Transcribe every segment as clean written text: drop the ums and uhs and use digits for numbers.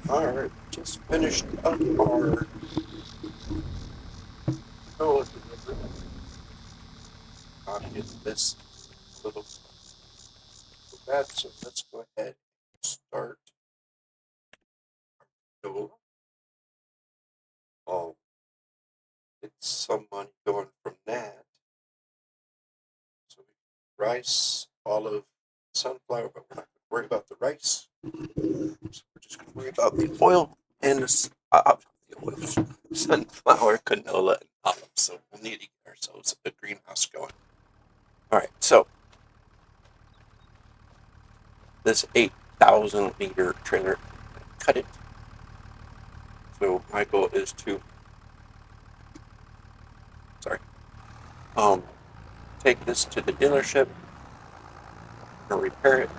Alright, just finished up our Noah delivery. Get this little bad, so let's go ahead and start Noah. Oh, it's some money going from that. So rice, olive, sunflower, but we're not going to worry about the rice. So we're just going to worry about the oil and the oil, sunflower, canola, and olive. So we'll need to get ourselves a greenhouse going. All right, so this 8,000 liter trailer, cut it. So my goal is to, um, take this to the dealership and repair it,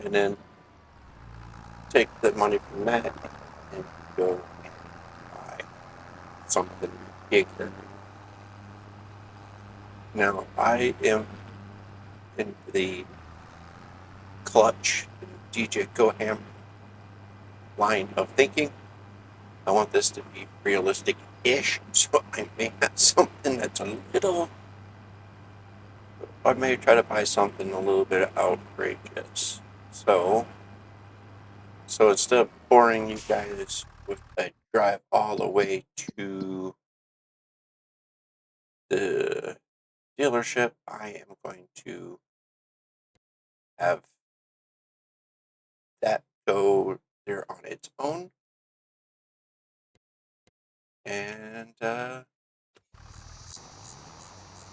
and then take the money from that and go and buy something bigger. Now I am in the clutch DJ Goham line of thinking. I want this to be realistic-ish, so I may have something that's a little. I may try to buy something a little bit outrageous. So instead of boring you guys with a drive all the way to the dealership, I am going to have that go there on its own. And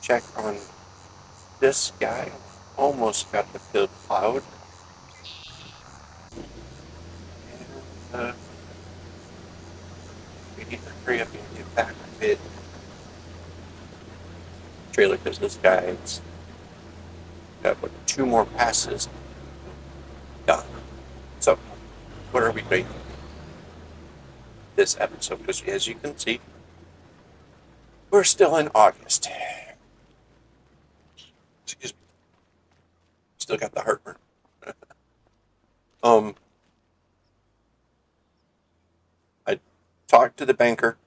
check on this guy. Almost got the field plowed. And we need to hurry up and get back with trailer because this guy's got like 2 more passes done. So, what are we doing this episode? Because as you can see, we're still in August. Excuse me. Still got the heartburn. I talked to the banker,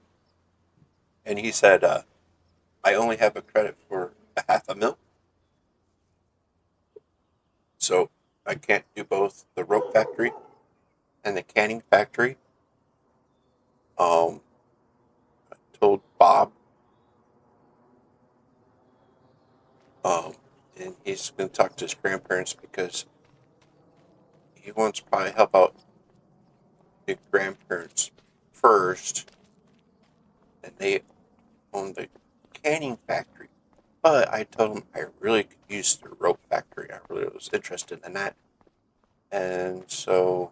and he said I only have a credit for a $500,000, so I can't do both the rope factory and the canning factory. I told Bob, um, and he's going to talk to his grandparents because he wants to probably help out the grandparents first, and they own the canning factory. But I told him I really could use the rope factory. I really was interested in that. And so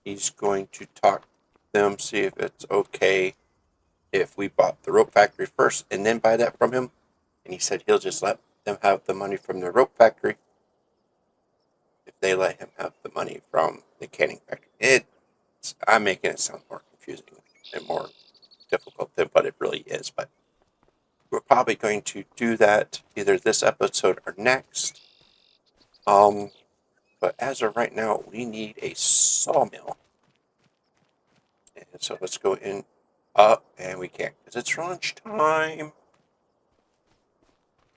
he's going to talk to them, see if it's okay if we bought the rope factory first and then buy that from him. And he said he'll just let them have the money from the rope factory if they let him have the money from the canning factory. I'm making it sound more confusing and more difficult than what it really is, but we're probably going to do that either this episode or next. But as of right now, we need a sawmill. And so let's go in up, and we can't because it's lunch time.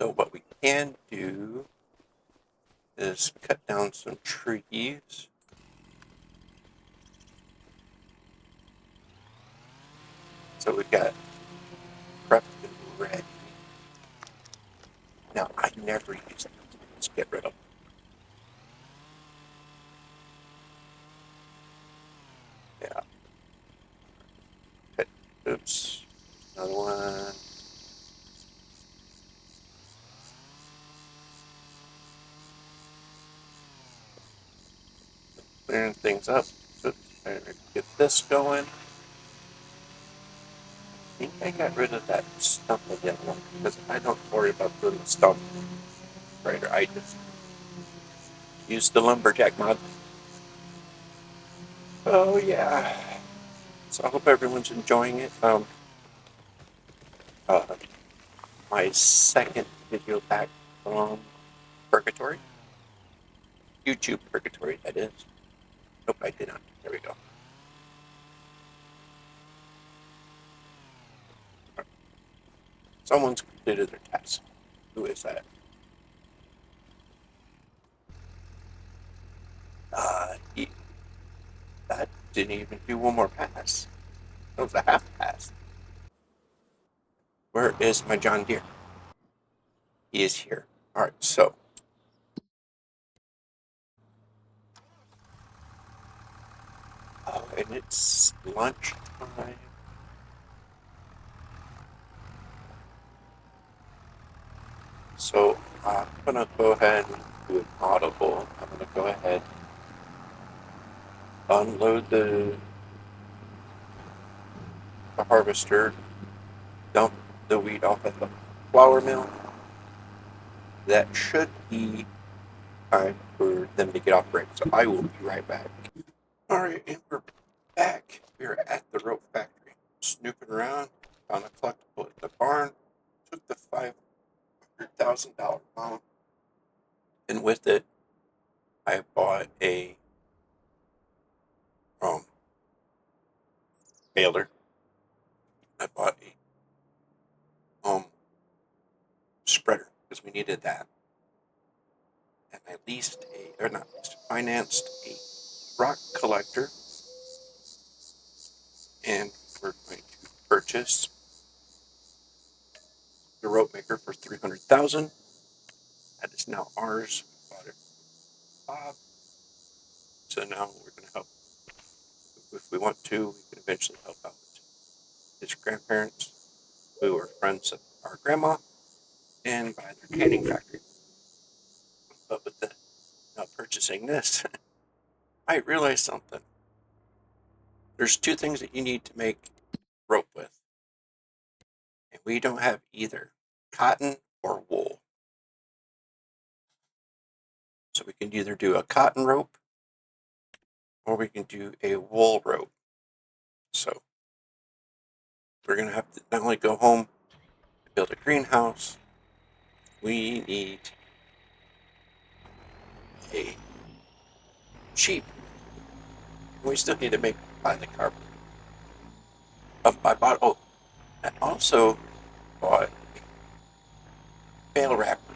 So what we can do is cut down some trees. So we've got prepped and ready. Now, I never use them. Let's get rid of them. Yeah. Okay. Oops. Another one. Clearing things up. Oops. Get this going. I think I got rid of that stump again because I don't worry about doing the stump right. I just use the lumberjack mod. Oh yeah. So I hope everyone's enjoying it. Uh, my second video back from Purgatory. YouTube Purgatory, that is. Nope, I did not. There we go. Someone's completed their task. Who is that? That didn't even do one more pass. That was a half pass. Where is my John Deere? He is here. All right, so and it's lunch time. So I'm gonna go ahead and do an audible. I'm gonna go ahead, unload the harvester, dump the wheat off at the flour mill. That should be time for them to get off break. So I will be right back. All right, and we're back. We're at the rope factory, snooping around, found a collectible at the barn, took the $500,000 loan, and with it, I bought a baler. I bought a spreader because we needed that, and I financed a rock collector, and we're going to purchase the rope maker for $300,000. That is now ours. Bought it from Bob. So now we're going to help. If we want to, we can eventually help out his grandparents, who are friends of our grandma, and buy their canning factory. But with the purchasing this, I realized something. There's two things that you need to make rope with, and we don't have either: cotton or wool. So we can either do a cotton rope or we can do a wool rope. So we're going to have to not only go home and build a greenhouse, we need a sheep. We still need to buy the carbon. I also bought bale wrapper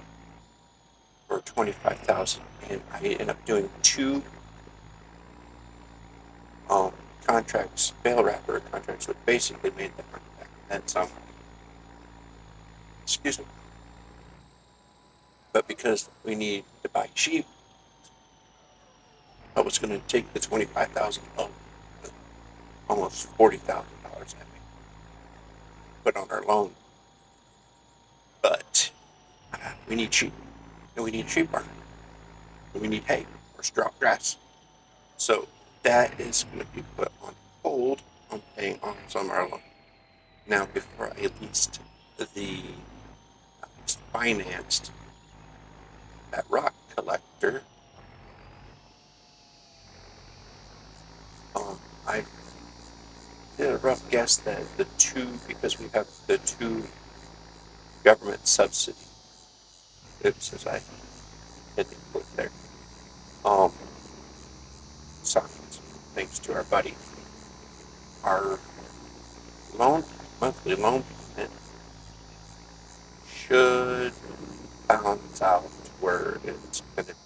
for $25,000, and I ended up doing two bale wrapper contracts, which basically made them back and then some. Excuse me. But because we need to buy sheep, I was going to take the $25,000, almost $40,000 that we put on our loan. But we need sheep, and we need sheep barn, and we need hay or straw grass. So that is going to be put on hold on paying off some of our loan. Now, before I financed that rock collector, I did a rough guess that because we have the two government subsidy, as I hit the quote there, signs, thanks to our buddy, our monthly loan payment should balance out to where it's going to be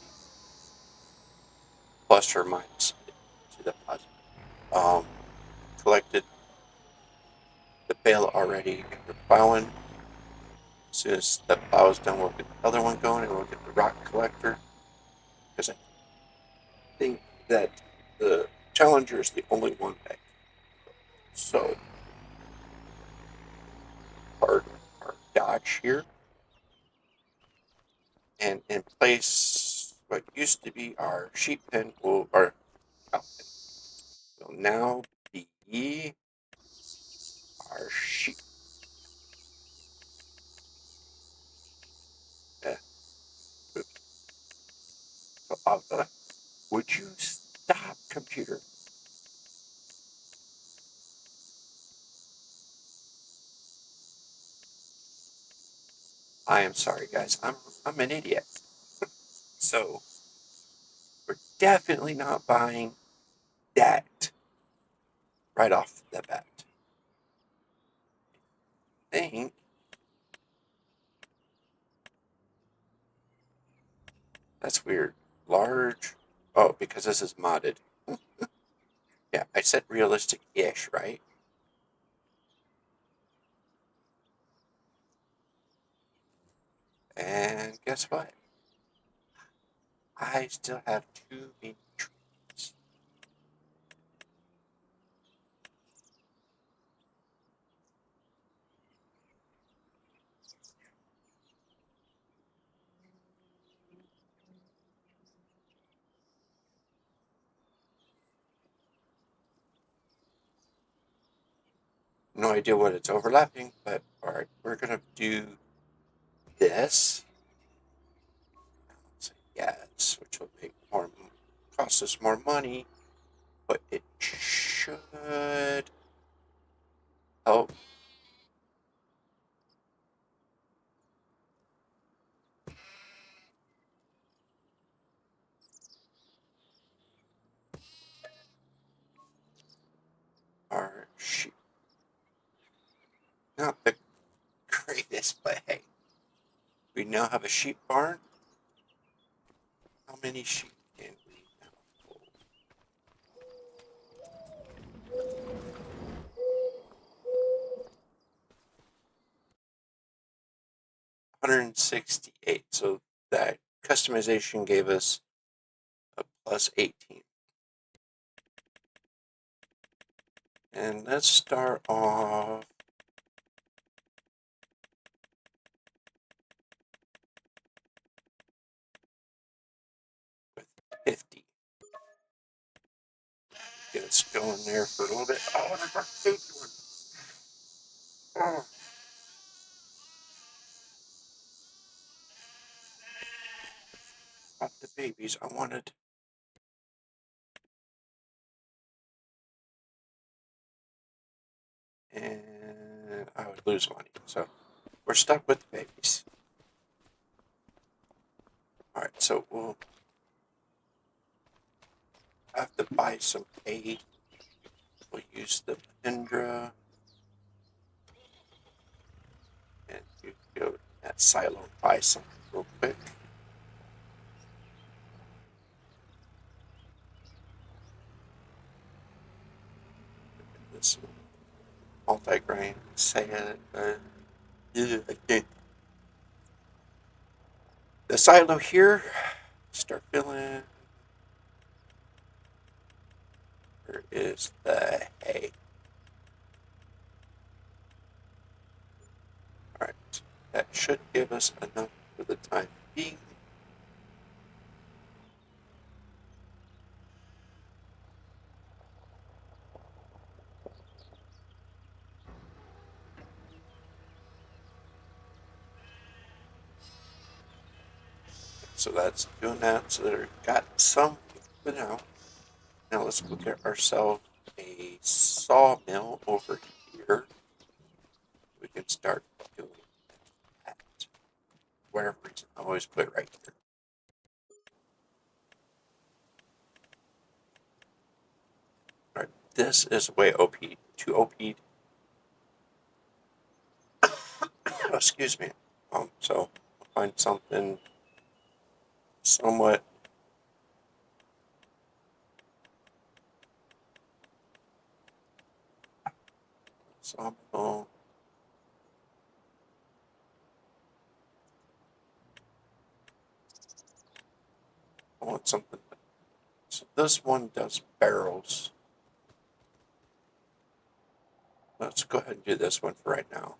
plus or minus to the positive. Collected the bale already, and we're plowing. As soon as the plow is done, we'll get the other one going, and we'll get the rock collector, because I think that the Challenger is the only one that. So our Dodge here, and in place what used to be our sheep pen our cow pen will now be our sheep. So, would you stop, computer? I am sorry, guys. I'm an idiot. So we're definitely not buying that right off the bat. I think that's weird. Large. Oh, because this is modded. Yeah, I said realistic-ish, right? And guess what? I still have too many trees. No idea what it's overlapping, but alright, we're gonna do this. Say yes, which will make more, cost us more money, but it should help. Our sheep. Not the greatest, but hey, we now have a sheep barn. How many sheep can we now hold? 168. So that customization gave us a plus 18. And let's start off with 50. Get us going there for a little bit. Oh, and I brought the baby one. Oh. Not the babies I wanted. And I would lose money. So we're stuck with the babies. Alright, so we'll have to buy some hay. We'll use the Mahindra. And you go to that silo and buy something real quick. This multi-grain sand. Yeah, I can't. The silo here. Start filling. Where is the hay? Alright. That should give us enough for the time being. So that's doing that. So they've got some for now. Now let's go get ourselves a sawmill over here. We can start doing that. For whatever reason, I always put it right here. Alright, this is way OP. Too OP. Oh, excuse me. So I'll find something somewhat sawmill. I want something. So this one does barrels. Let's go ahead and do this one for right now.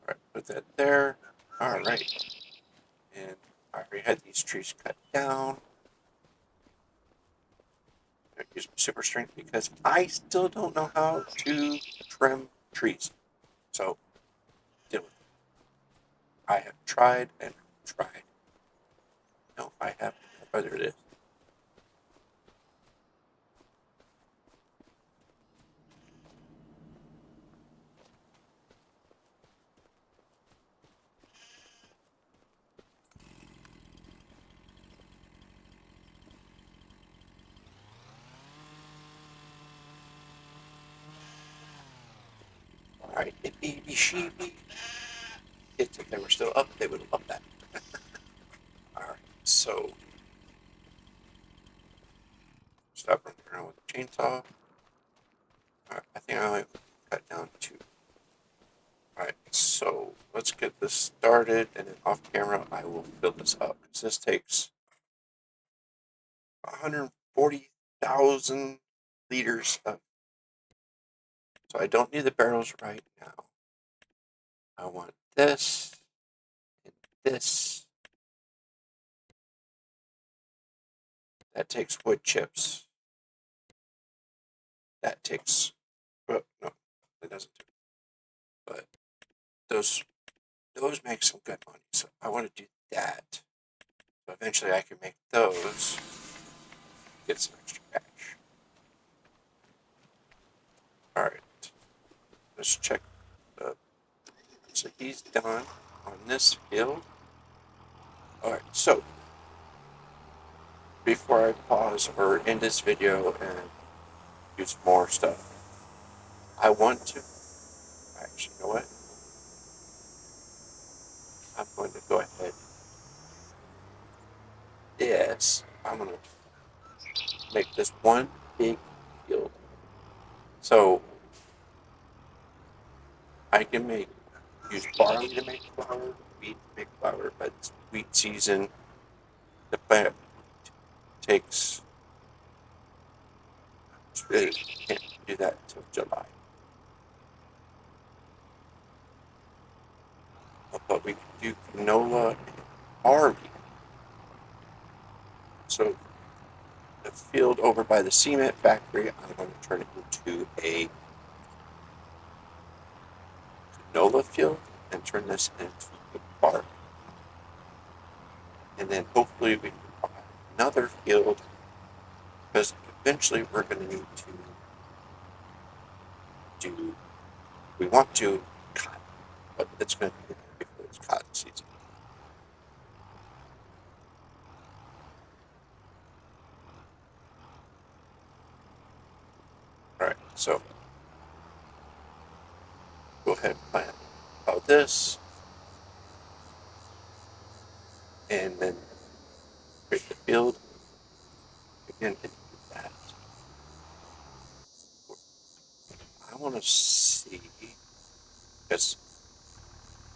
Alright, put that there. Alright. And I already had these trees cut down. I use my super strength because I still don't know how to trim trees. So, deal with it. I have tried and tried. No, I have. Whether it is. Alright, it baby sheepy. If they were still up, they would love that. Alright, so stop running around with the chainsaw. Alright, I think I only cut down 2. Alright, so let's get this started, and then off camera I will build this up. Because this takes 140,000 liters of. So I don't need the barrels right now. I want this and this. That takes wood chips. That takes. Well, no, it doesn't. But those make some good money. So I want to do that. So eventually I can make those. Get some extra cash. Alright. Let's check. So he's done on this field. Alright, so before I pause or end this video and use more stuff, I want to. Actually, you know what? I'm going to go ahead. Yes, I'm going to make this one big field. So I can use barley to make flour, wheat to make flour, but it's wheat season. The plant takes. It can't do that until July. But we can do canola and barley. So the field over by the cement factory, I'm going to turn it into a canola field and turn this into a barley. And then hopefully we can buy another field, because eventually we're going to need to do. We want to cotton, but it's going to be before it's cotton season. Alright, so go ahead and plant about this, and then create the field. Again, do that. I want to see, because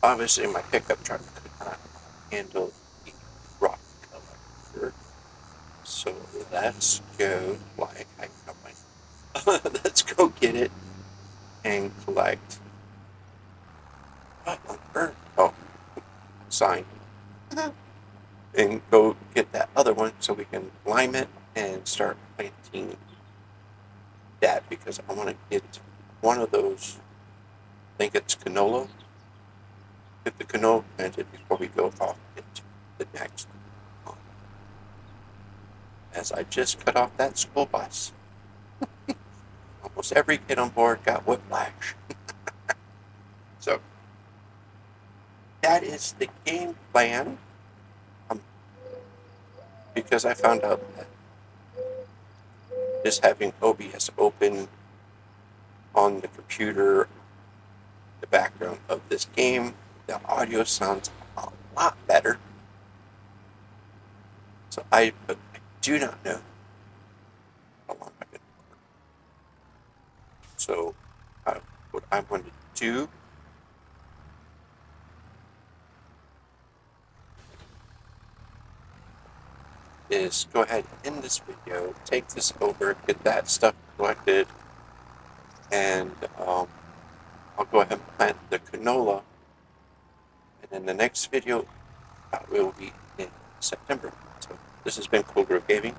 obviously my pickup truck could not handle the rock collector. So let's go, let's go get it and collect. What on earth? Oh, sign. And go get that other one so we can lime it and start planting that, because I want to get one of those. I think it's canola. Get the canola planted before we go off into the next one. As I just cut off that school bus. Almost every kid on board got whiplash. So that is the game plan. Because I found out that just having OBS open on the computer, the background of this game, the audio sounds a lot better. So I do not know how long I've been recording. So what I'm going to do is go ahead and end this video, take this over, get that stuff collected, and I'll go ahead and plant the canola, and then the next video will be in September. So this has been Cool Grove Gaming.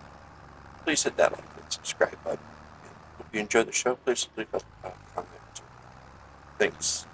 Please hit that like and subscribe button. And hope you enjoy the show. Please leave a comment. Thanks.